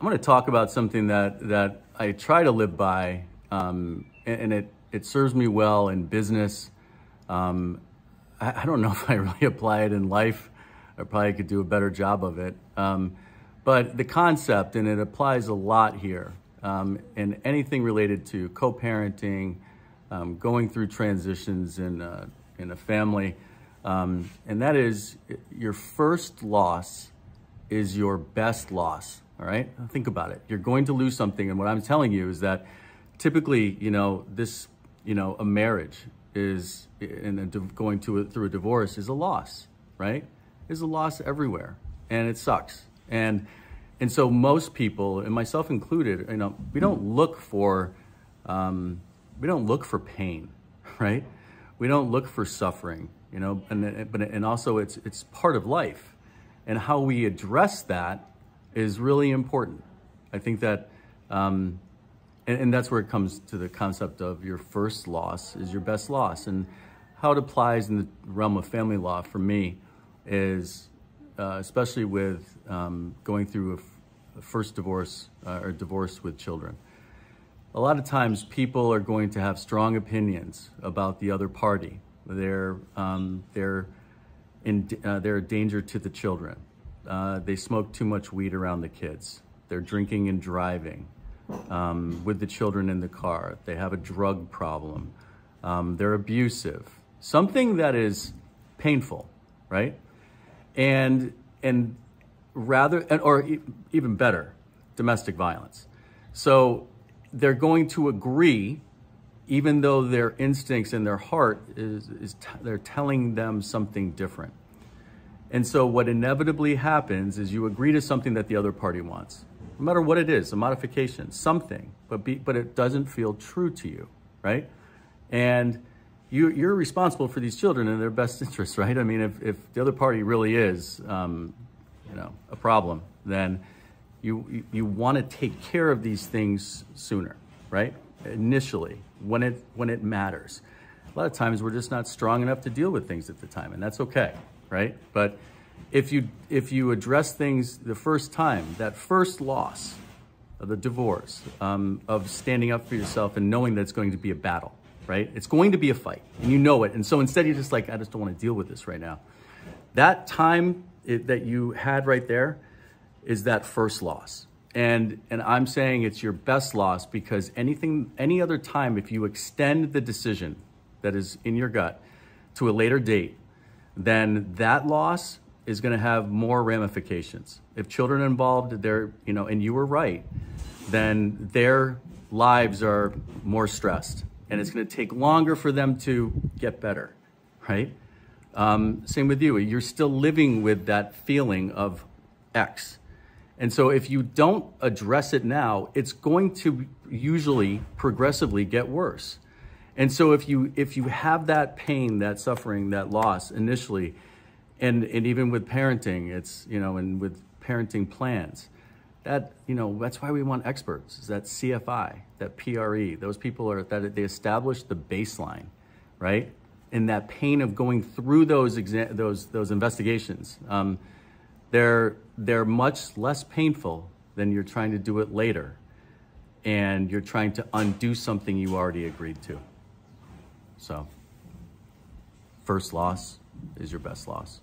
I'm going to talk about something that I try to live by, and it serves me well in business. I don't know if I really apply it in life. I probably could do a better job of it. But the concept, and it applies a lot here, and anything related to co-parenting, going through transitions in a family, and that is your first loss is your best loss. All right, think about it. You're going to lose something, and what I'm telling you is that typically, a marriage is, going through a divorce is a loss, right? Is a loss everywhere, and it sucks. And so most people, and myself included, we don't look for pain, right? We don't look for suffering, and also it's part of life, and how we address that is really important. I think that, and that's where it comes to the concept of your first loss is your best loss. And how it applies in the realm of family law for me is, especially with going through a first divorce or divorce with children. A lot of times people are going to have strong opinions about the other party. They're a danger to the children. They smoke too much weed around the kids. They're drinking and driving with the children in the car. They have a drug problem. They're abusive. Something that is painful, right? Or even better, domestic violence. So they're going to agree, even though their instincts and their heart they're telling them something different. And so what inevitably happens is you agree to something that the other party wants, no matter what it is, a modification, something, but it doesn't feel true to you, right? And you're responsible for these children and their best interests, right? I mean, if the other party really is, a problem, then you want to take care of these things sooner, right? Initially, when it matters. A lot of times we're just not strong enough to deal with things at the time, and that's okay, right? But if you address things the first time, that first loss of the divorce, of standing up for yourself and knowing that it's going to be a battle, right? It's going to be a fight, and you know it. And so instead you're just like, I just don't want to deal with this right now. That time that you had right there is that first loss. And I'm saying it's your best loss, because any other time, if you extend the decision that is in your gut to a later date, then that loss is going to have more ramifications. If children are involved, and you were right, then their lives are more stressed, and it's going to take longer for them to get better, right? Same with you. You're still living with that feeling of X. And so if you don't address it now, it's going to usually progressively get worse. And so if you have that pain, that suffering, that loss initially, and even with parenting, it's, and with parenting plans, that's why we want experts, is that CFI, that PRE. Those people they establish the baseline, right? And that pain of going through those investigations, they're much less painful than you're trying to do it later, and you're trying to undo something you already agreed to. So, first loss is your best loss.